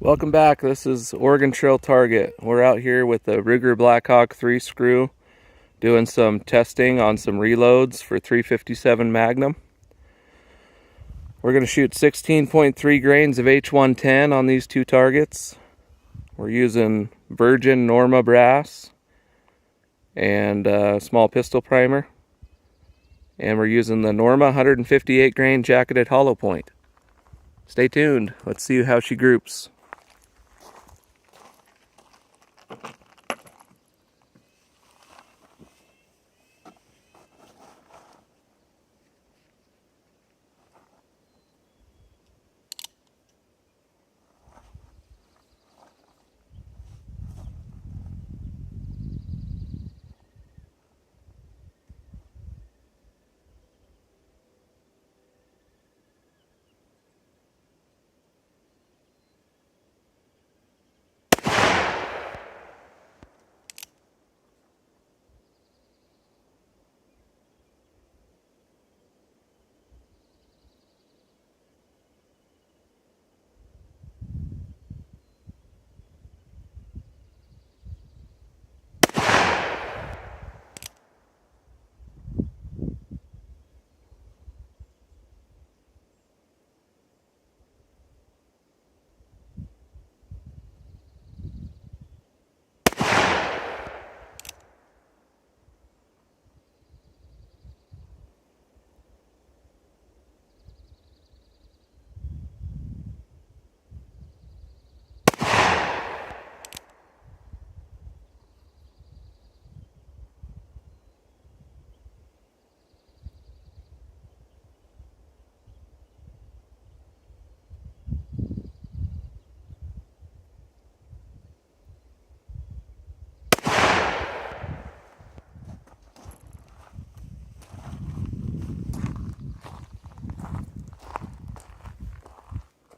Welcome back. This is Oregon Trail Target. We're out here with the Ruger Blackhawk 3 screw doing some testing on some reloads for 357 Magnum. We're going to shoot 16.3 grains of H110 on these two targets. We're using virgin Norma brass and a small pistol primer. And we're using the Norma 158 grain jacketed hollow point. Stay tuned. Let's see how she groups.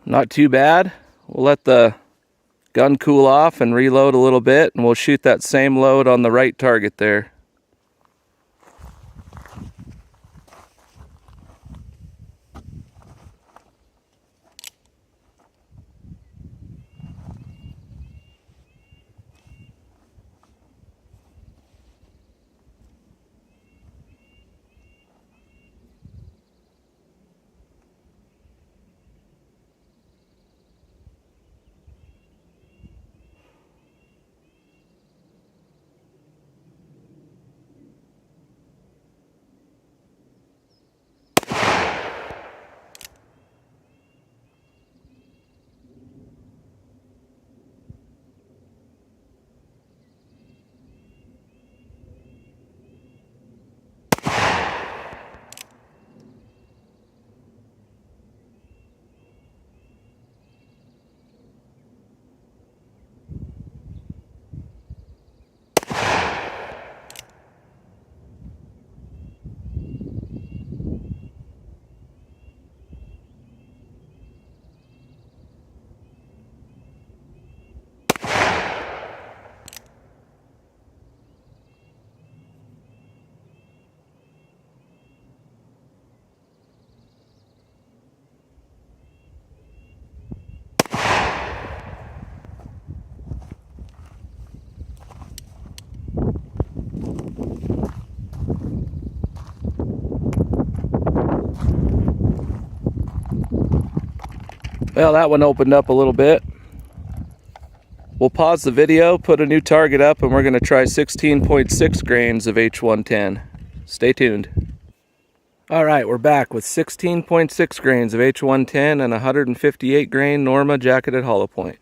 Not too bad. We'll let the gun cool off and reload a little bit, and we'll shoot that same load on the right target there. Well, that one opened up a little bit. We'll pause the video, put a new target up, and we're going to try 16.6 grains of H110. Stay tuned. Alright, we're back with 16.6 grains of H110 and 158 grain Norma jacketed hollow point.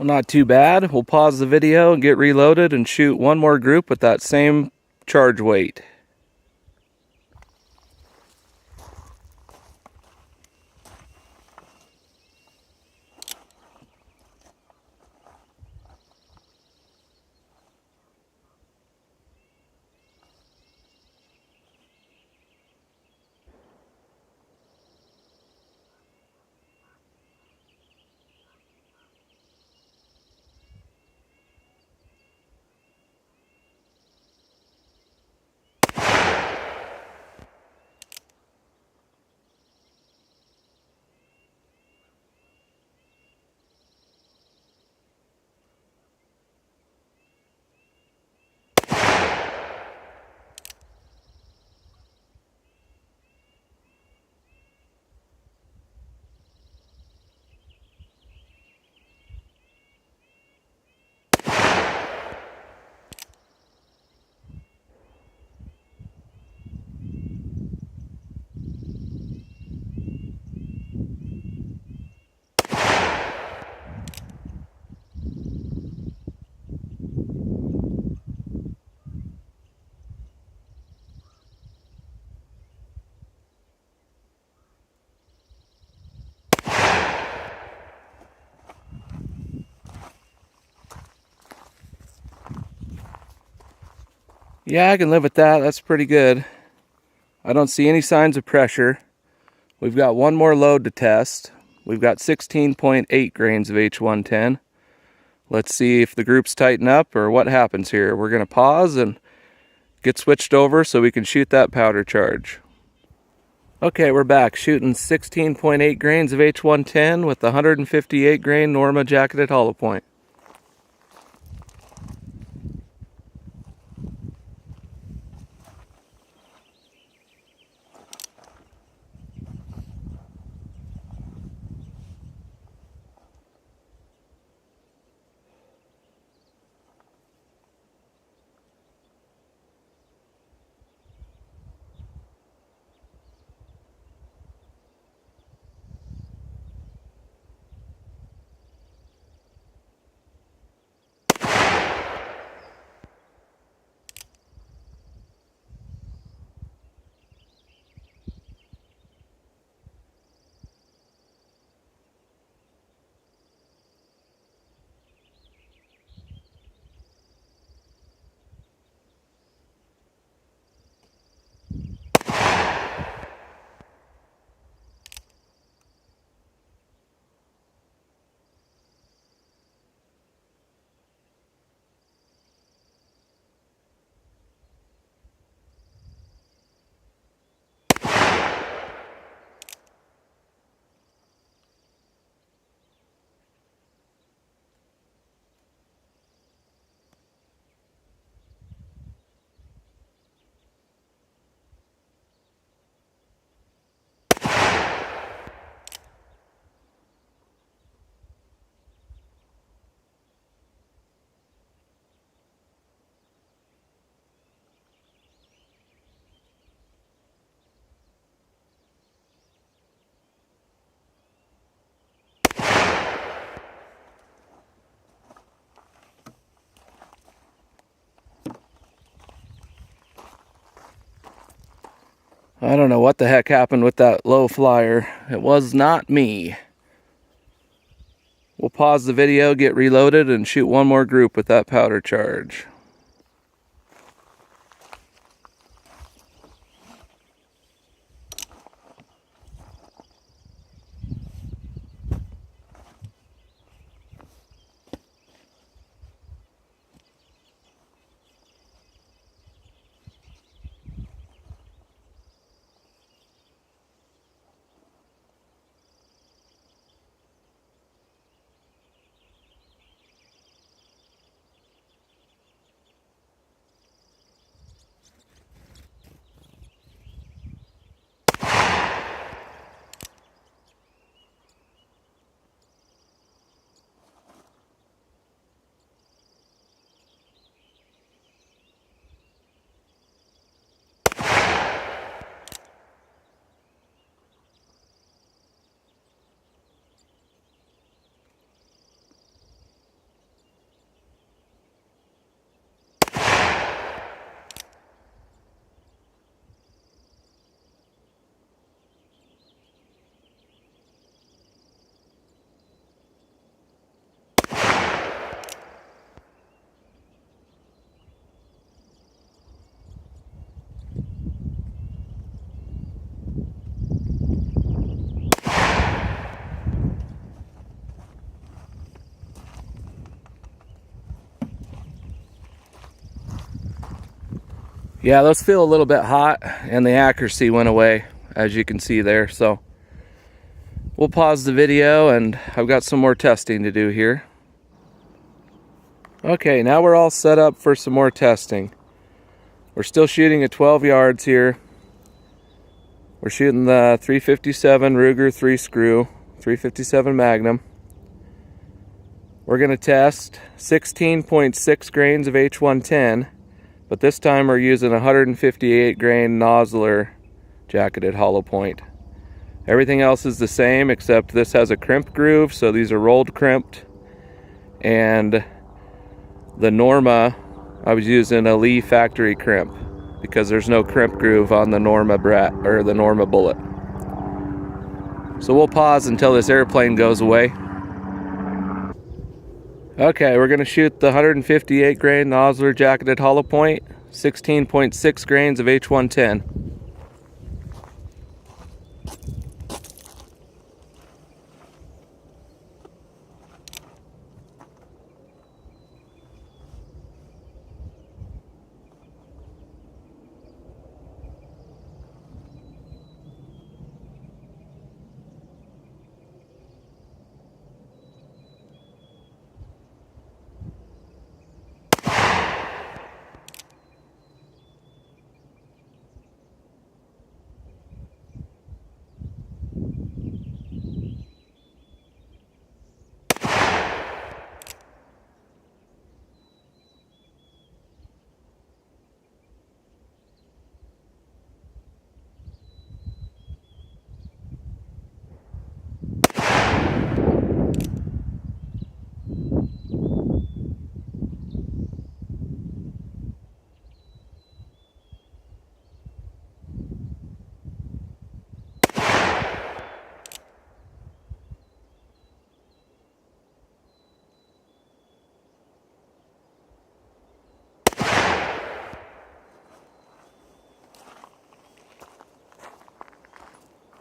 Well, not too bad. We'll pause the video and get reloaded and shoot one more group with that same charge weight. Yeah, I can live with that. That's pretty good. I don't see any signs of pressure. We've got one more load to test. We've got 16.8 grains of H110. Let's see if the groups tighten up or what happens here. We're going to pause and get switched over so we can shoot that powder charge. Okay, we're back shooting 16.8 grains of H110 with the 158 grain Norma jacketed hollow point. I don't know what the heck happened with that low flyer. It was not me. We'll pause the video, get reloaded, and shoot one more group with that powder charge. Yeah, those feel a little bit hot and the accuracy went away, as you can see there. So we'll pause the video and I've got some more testing to do here. Okay, now we're all set up for some more testing. We're still shooting at 12 yards here. We're shooting the 357 Ruger 3 screw, 357 Magnum. We're going to test 16.6 grains of H110, but this time we're using 158 grain Nosler jacketed hollow point. Everything else is the same except this has a crimp groove, so these are rolled crimped. And the Norma, I was using a Lee factory crimp because there's no crimp groove on the Norma or the Norma bullet. So we'll pause until this airplane goes away. Okay, we're going to shoot the 158 grain Nosler jacketed hollow point, 16.6 grains of H110.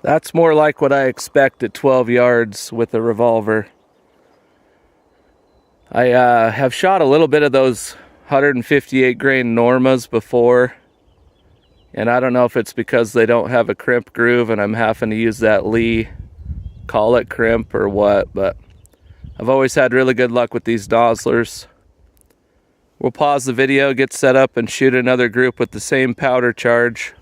That's more like what I expect at 12 yards with the Revolver. I have shot a little bit of those 158 grain Normas before, and I don't know if it's because they don't have a crimp groove and I'm having to use that Lee call it crimp or what, but I've always had really good luck with these Noslers. We'll pause the video, get set up, and shoot another group with the same powder charge.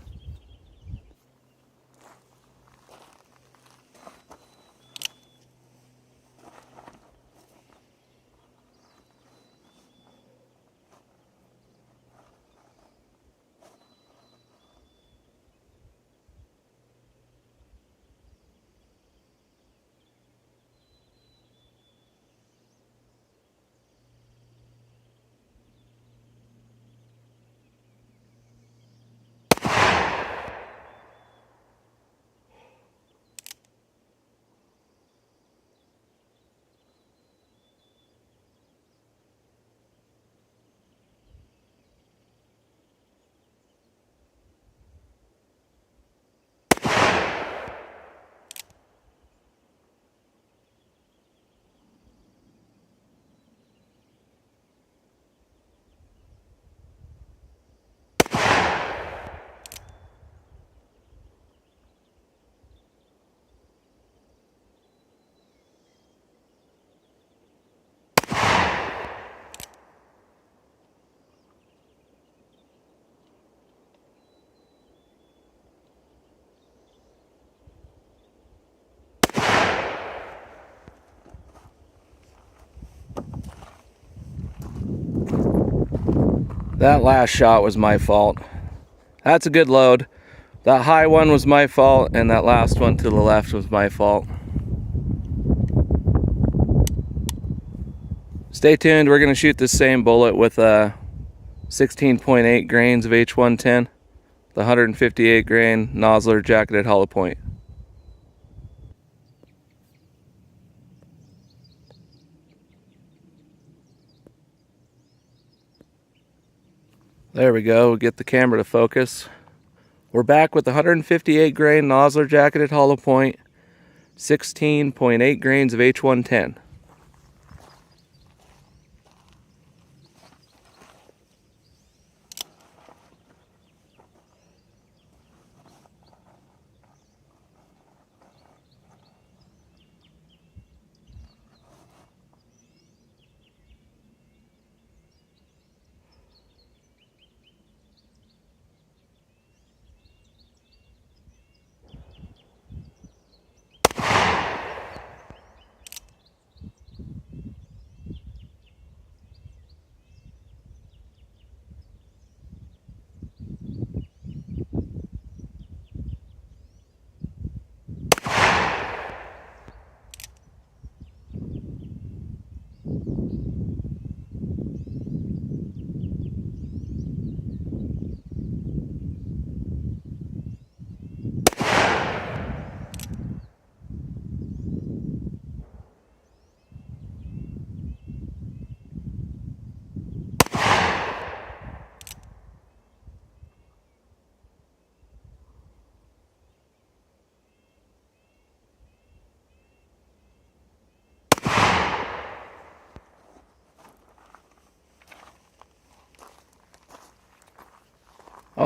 That last shot was my fault. That's a good load. That high one was my fault, and that last one to the left was my fault. Stay tuned, we're going to shoot the same bullet with 16.8 grains of H110, the 158 grain Nosler jacketed hollow point. There we go, we'll get the camera to focus. We're back with the 158 grain Nosler jacketed hollow point, 16.8 grains of H110.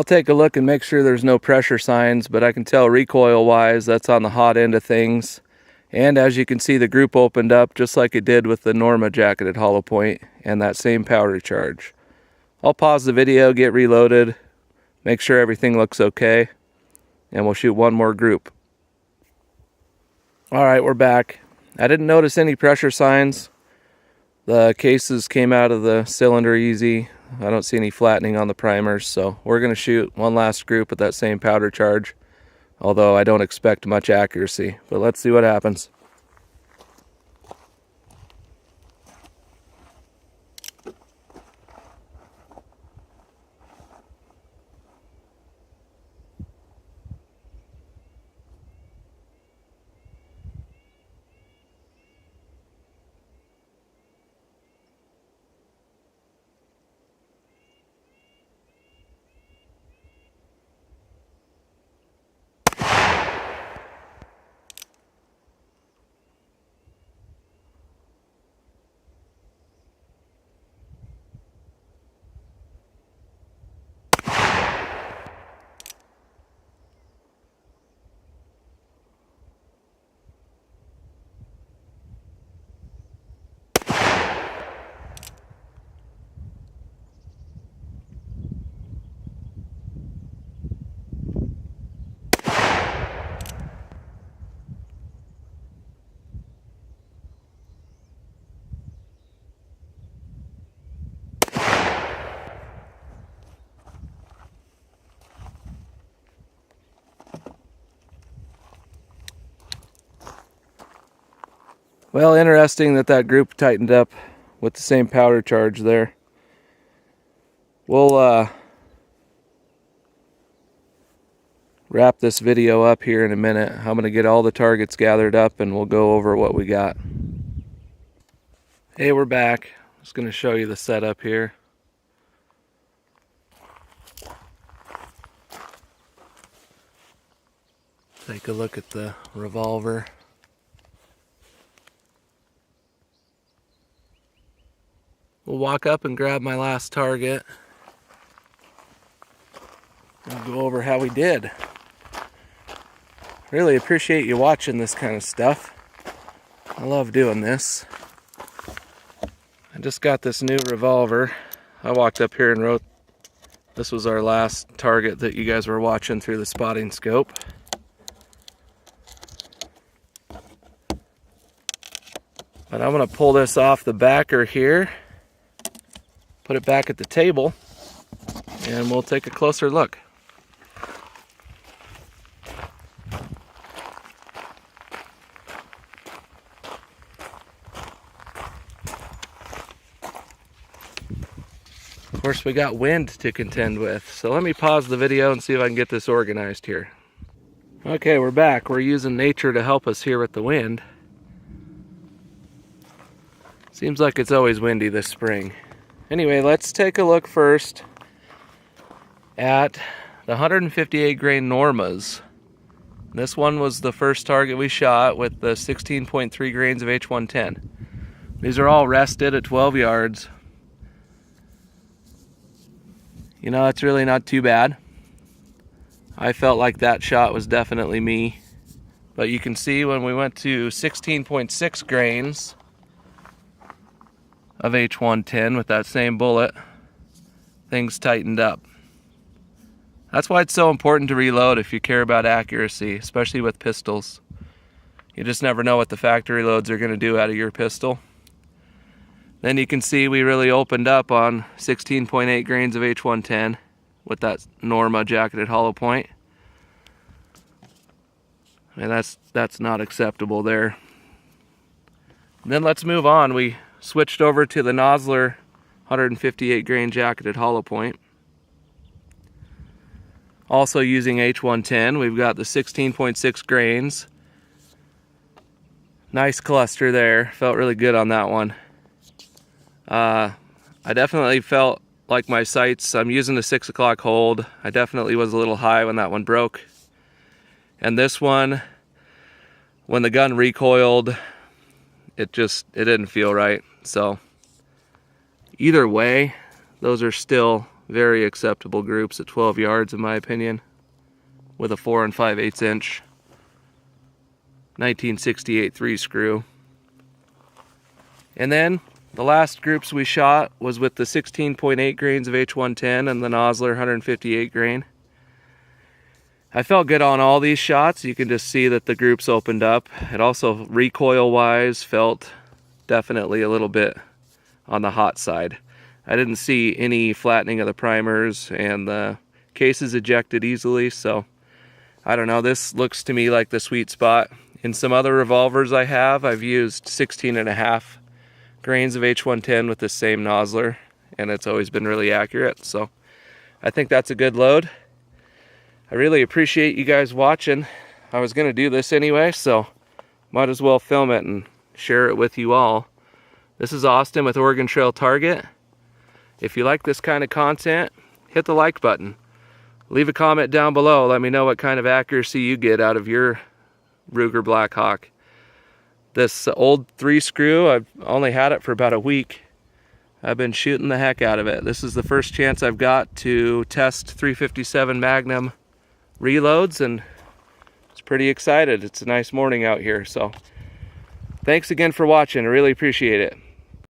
I'll take a look and make sure there's no pressure signs, but I can tell recoil wise that's on the hot end of things. And as you can see, the group opened up just like it did with the Norma jacketed hollow point and that same powder charge. I'll pause the video, get reloaded, make sure everything looks okay, and we'll shoot one more group. Alright, we're back. I didn't notice any pressure signs. The cases came out of the cylinder easy. I don't see any flattening on the primers, so we're going to shoot one last group with that same powder charge, although I don't expect much accuracy, but let's see what happens. Well, interesting that that group tightened up with the same powder charge there. We'll wrap this video up here in a minute. I'm going to get all the targets gathered up and we'll go over what we got. Hey, we're back. Just going to show you the setup here. Take a look at the Revolver. We'll walk up and grab my last target and go over how we did. Really appreciate you watching this kind of stuff. I love doing this. I just got this new Revolver. I walked up here and wrote this was our last target that you guys were watching through the spotting scope. But I'm going to pull this off the backer here, put it back at the table, and we'll take a closer look. Of course, we got wind to contend with, so let me pause the video and see if I can get this organized here. Okay, we're back. We're using nature to help us here with the wind. Seems like it's always windy this spring. Anyway, let's take a look first at the 158 grain Normas. This one was the first target we shot with the 16.3 grains of H110. These are all rested at 12 yards. You know, it's really not too bad. I felt like that shot was definitely me. But you can see when we went to 16.6 grains of H110 with that same bullet, things tightened up. That's why it's so important to reload if you care about accuracy, especially with pistols. You just never know what the factory loads are going to do out of your pistol. Then you can see we really opened up on 16.8 grains of H110 with that Norma jacketed hollow point. And that's not acceptable there. Then let's move on. We switched over to the Nosler 158 grain jacketed hollow point. Also using H110, we've got the 16.6 grains. Nice cluster there. Felt really good on that one. I definitely felt like my sights, I'm using the 6 o'clock hold. I definitely was a little high when that one broke. And this one, when the gun recoiled, it didn't feel right. So either way, those are still very acceptable groups at 12 yards in my opinion, with a 4 5/8 inch 1968 3 screw. And then the last groups we shot was with the 16.8 grains of H110 and the Nosler 158 grain. I felt good on all these shots. You can just see that the groups opened up. It also, recoil wise, felt definitely a little bit on the hot side. I didn't see any flattening of the primers, and the cases ejected easily, so I don't know, this looks to me like the sweet spot. In some other revolvers I've used 16.5 grains of H110 with the same Nosler, and it's always been really accurate, so I think that's a good load. I really appreciate you guys watching. I was going to do this anyway, so might as well film it and share it with you all. This is Austin with Oregon Trail Target. If you like this kind of content, hit the like button. Leave a comment down below. Let me know what kind of accuracy you get out of your Ruger Blackhawk. This old 3 screw, I've only had it for about a week. I've been shooting the heck out of it. This is the first chance I've got to test 357 Magnum reloads, and it's pretty excited. It's a nice morning out here, so thanks again for watching. I really appreciate it.